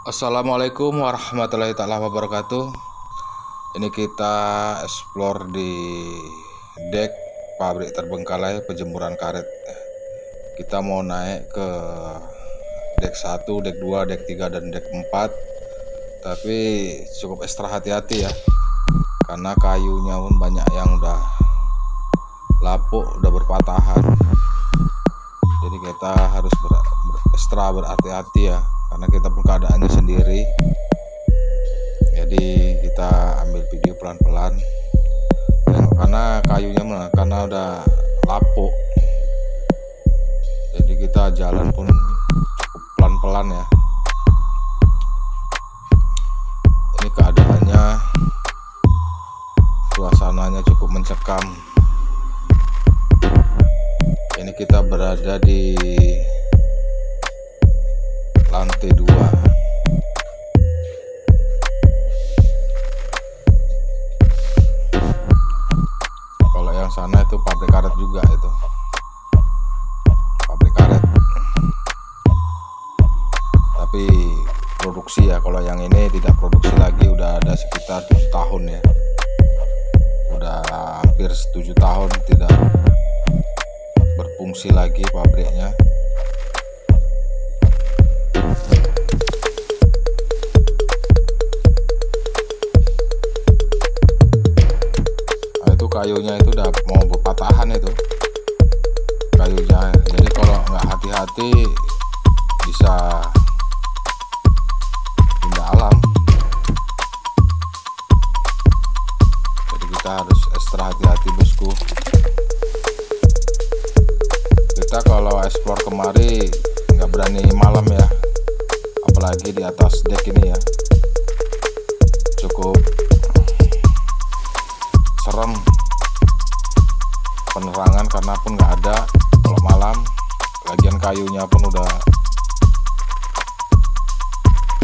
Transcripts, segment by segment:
Assalamualaikum warahmatullahi taala wabarakatuh. Ini kita explore di dek pabrik terbengkalai penjemuran karet. Kita mau naik ke dek 1, dek 2, dek 3 dan dek 4. Tapi cukup ekstra hati-hati ya. Karena kayunya pun banyak yang udah lapuk, udah berpatahan. Jadi kita harus ekstra berhati-hati ya, karena kita pun keadaannya sendiri. Jadi kita ambil video pelan-pelan karena kayunya karena udah lapuk. Jadi kita jalan pun cukup pelan-pelan ya. Ini keadaannya, suasananya cukup mencekam. Ini kita berada di lantai 2. Kalau yang sana itu pabrik karet juga, itu pabrik karet tapi produksi ya. Kalau yang ini tidak produksi lagi, udah ada sekitar 7 tahun ya, udah hampir 7 tahun tidak berfungsi lagi pabriknya. Nah, itu kayunya itu udah mau berpatahan itu kayunya. Jadi kalau nggak hati-hati bisa pindah alam. Jadi kita harus ekstra hati-hati bosku. Kita kalau explore kemari nggak berani malam ya, apalagi di atas dek ini ya, cukup serem penerangan karena pun nggak ada kalau malam. Lagian kayunya pun udah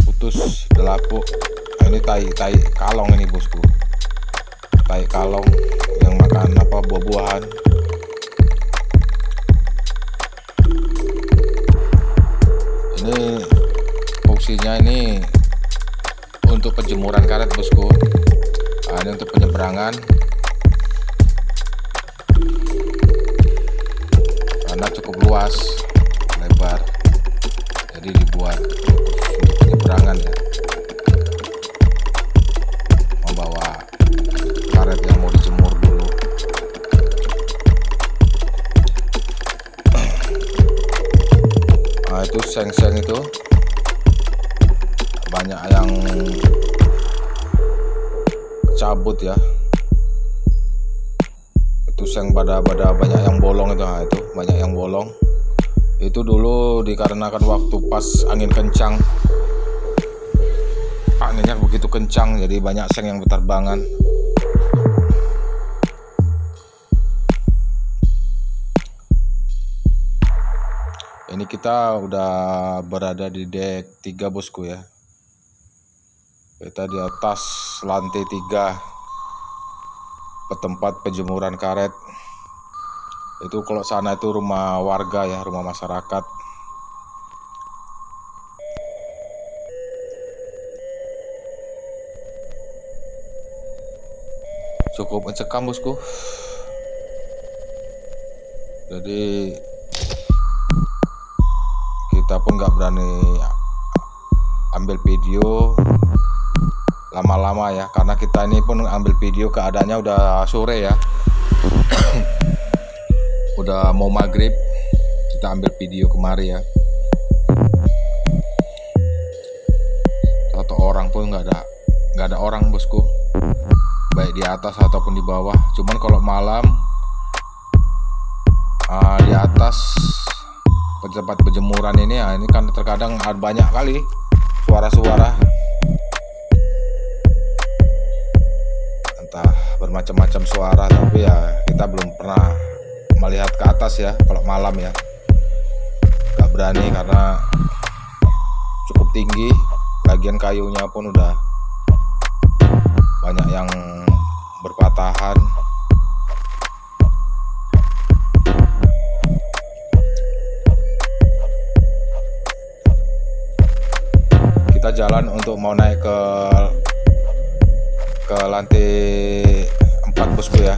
putus, udah lapuk. Nah, ini tai kalong ini bosku, tai kalong yang makan buah-buahan. Ini fungsinya ini untuk penjemuran karet bosku. Nah, ini untuk penyeberangan karena cukup luas lebar, jadi dibuat penyeberangan ya, membawa karet yang mau dijemur dulu. Nah, itu seng-seng itu banyak yang cabut ya. Itu seng pada banyak yang bolong itu. Nah, itu banyak yang bolong. Itu dulu dikarenakan waktu pas angin kencang, anginnya begitu kencang, jadi banyak seng yang berterbangan. Ini kita udah berada di dek 3 bosku ya. Kita di atas lantai 3 ke tempat penjemuran karet. Itu kalau sana itu rumah warga ya, rumah masyarakat. Cukup mencekam bosku. Jadi kita pun nggak berani ambil video lama-lama ya, karena kita ini pun ambil video keadaannya udah sore ya. Udah mau maghrib, kita ambil video kemari ya. Satu orang pun nggak ada orang bosku, baik di atas ataupun di bawah. Cuman kalau malam di atas tempat penjemuran ini ya, ini kan terkadang ada banyak kali suara-suara, entah bermacam-macam suara, tapi ya kita belum pernah melihat ke atas ya kalau malam ya. Gak berani karena cukup tinggi, lagian kayunya pun udah banyak yang berpatahan. kita jalan untuk mau naik ke lantai 4 bosku ya.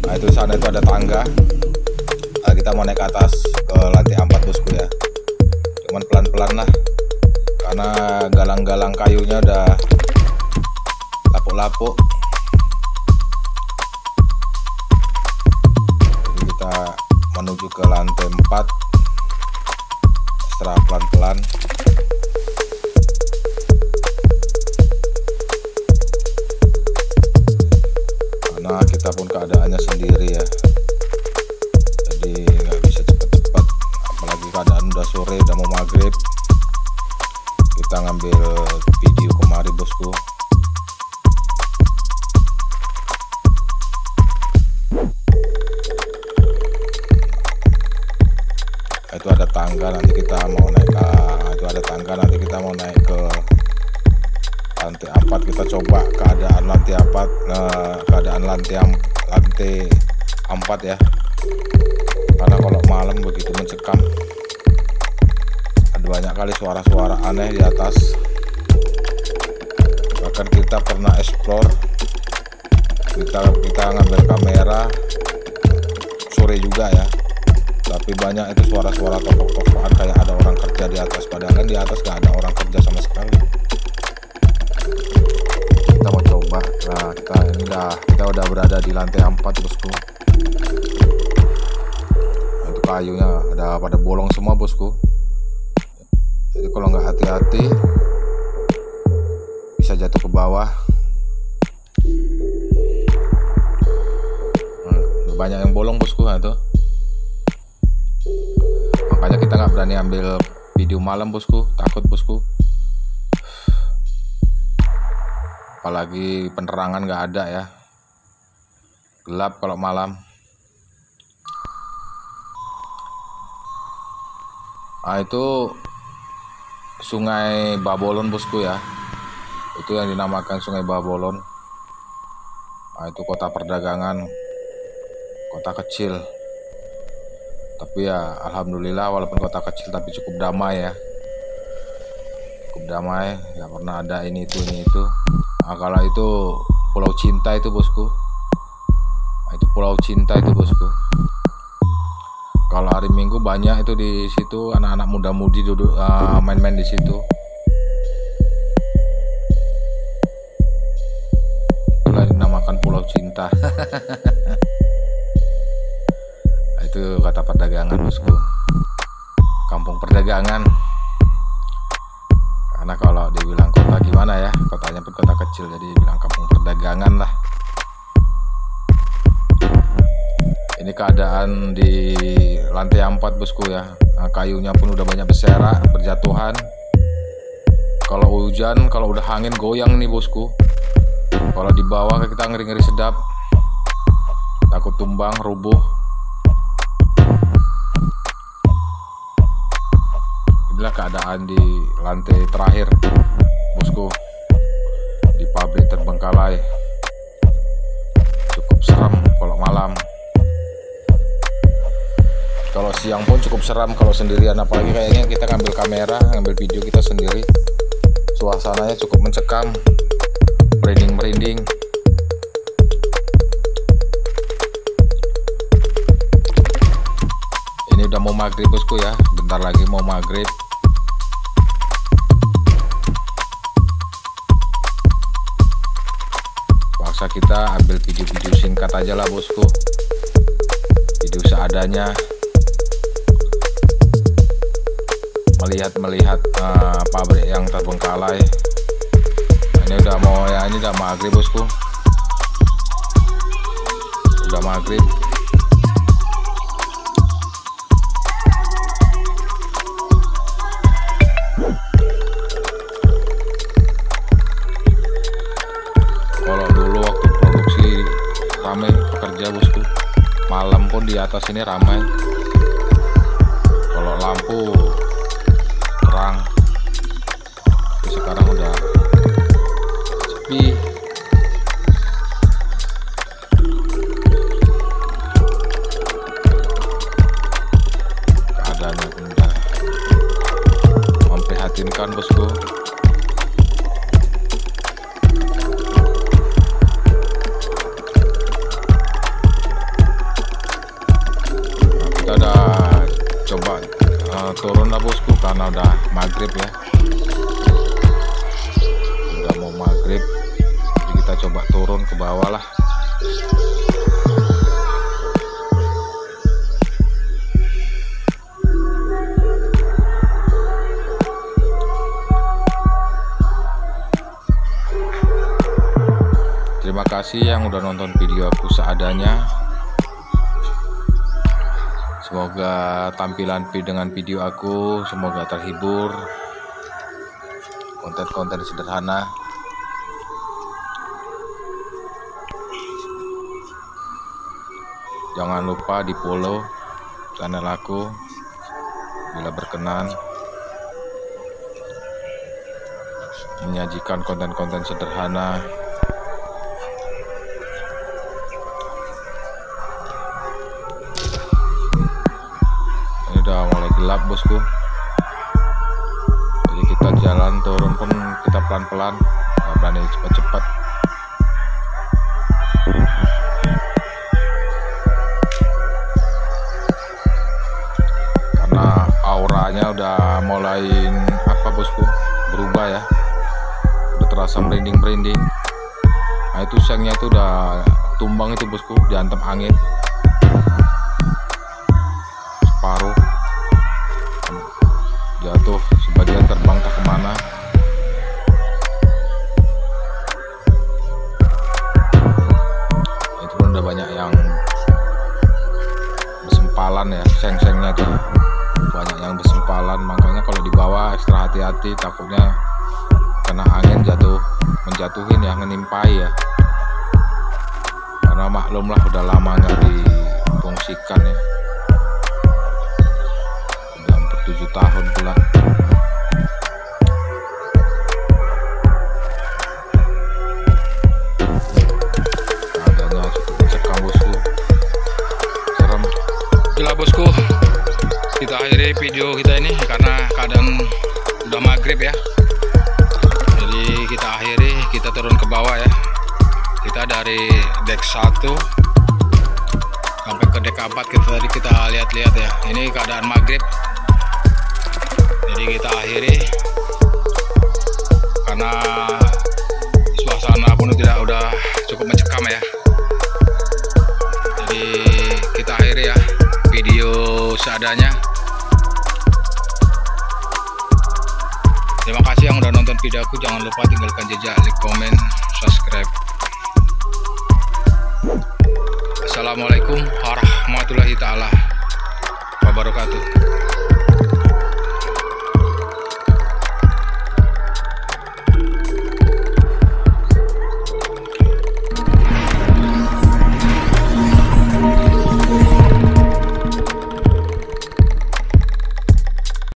Nah itu sana itu ada tangga. Nah, kita mau naik ke atas ke lantai 4 bosku ya. Cuman pelan-pelan lah, karena galang-galang kayunya udah lapuk-lapuk. Jadi kita menuju ke lantai 4 secara pelan-pelan. Karena kita pun keadaannya sendiri ya, jadi nggak bisa cepet-cepet, apalagi keadaan udah sore, udah mau maghrib. Kita ngambil video kemari bosku. Itu ada tangga, nanti kita mau naik ke itu ada tangga, nanti kita mau naik ke lantai 4. Kita coba keadaan lantai 4, keadaan lantai 4 ya, karena kalau malam begitu mencekam, ada banyak kali suara-suara aneh di atas. Bahkan kita pernah explore, kita ngambil kamera sore juga ya, tapi banyak itu suara-suara tokok-tokokan, kayak ada orang kerja di atas, padahal kan di atas gak ada orang kerja sama sekali. Kita mau coba. Nah kita udah berada di lantai 4 bosku. Nah, itu kayunya ada pada bolong semua bosku, jadi kalau nggak hati-hati bisa jatuh ke bawah. Banyak yang bolong bosku. Nah, itu makanya kita nggak berani ambil video malam bosku, takut bosku, apalagi penerangan nggak ada ya, gelap kalau malam. Nah itu Sungai Babolon bosku ya, itu yang dinamakan Sungai Babolon. Nah itu kota perdagangan, kota kecil, tapi ya alhamdulillah walaupun kota kecil tapi cukup damai ya, cukup damai, nggak pernah ada ini itu. Nah kalau itu Pulau Cinta itu bosku. Nah, itu Pulau Cinta itu bosku. Kalau hari Minggu banyak itu di situ anak-anak muda-mudi duduk main-main di situ. Itulah dinamakan Pulau Cinta. Nah, itu kata perdagangan bosku, kampung perdagangan. Karena kalau dibilang kota gimana ya, kotanya pun kota kecil, jadi bilang kampung perdagangan lah. Ini keadaan di lantai 4 bosku ya. Nah, kayunya pun udah banyak berserak, berjatuhan. Kalau hujan, kalau udah angin goyang nih bosku. Kalau di bawah kita ngeri-ngeri sedap, takut tumbang, rubuh. Inilah keadaan di lantai terakhir bosku, di pabrik terbengkalai. Cukup seram kalau malam. Kalau siang pun cukup seram kalau sendirian, apalagi kayaknya kita ngambil kamera, ngambil video kita sendiri. Suasananya cukup mencekam, merinding-merinding. Ini udah mau maghrib bosku ya, bentar lagi mau maghrib. Paksa kita ambil video-video singkat aja lah bosku, video seadanya, melihat pabrik yang terbengkalai. Ini udah mau ya, ini udah maghrib bosku, udah maghrib. Kalau dulu waktu produksi ramai pekerja bosku, malam pun di atas ini ramai. Kalau lampu terang, tapi sekarang udah sepi. Keadaannya pun udah memprihatinkan. memprihatinkan bosku. Kita udah coba turun lah bosku, karena udah maghrib ya, udah mau maghrib, jadi kita coba turun ke bawah lah. Terima kasih yang udah nonton video aku seadanya. Semoga tampilan dengan video aku semoga terhibur. Konten-konten sederhana. Jangan lupa di follow channel aku bila berkenan, menyajikan konten-konten sederhana. Udah mulai gelap bosku, jadi kita jalan turun pun kita pelan-pelan, nggak berani cepat-cepat. Karena auranya udah mulai bosku, berubah ya, udah terasa merinding-merinding. Nah itu sengnya itu udah tumbang itu bosku, diantem angin. Separuh jatuh, sebagian terbang tak kemana. Itu pun udah banyak yang bersempalan ya, seng-sengnya tuh banyak yang bersempalan. Makanya kalau dibawa ekstra hati-hati, takutnya kena angin jatuh, menjatuhin ya, menimpai ya. Karena maklumlah udah lama nggak difungsikan ya, 7 tahun pula. Keadaannya cukup mencekam bosku, serem. Gila bosku, kita akhiri video kita ini karena keadaan udah maghrib ya. Jadi kita akhiri, kita turun ke bawah ya. Kita dari deck 1 sampai ke deck 4 tadi kita lihat-lihat ya. Ini keadaan maghrib. Jadi kita akhiri karena suasana pun udah cukup mencekam ya. Jadi kita akhiri ya video seadanya. Terima kasih yang udah nonton video aku. Jangan lupa tinggalkan jejak, like, komen, subscribe. Assalamualaikum warahmatullahi taala wabarakatuh.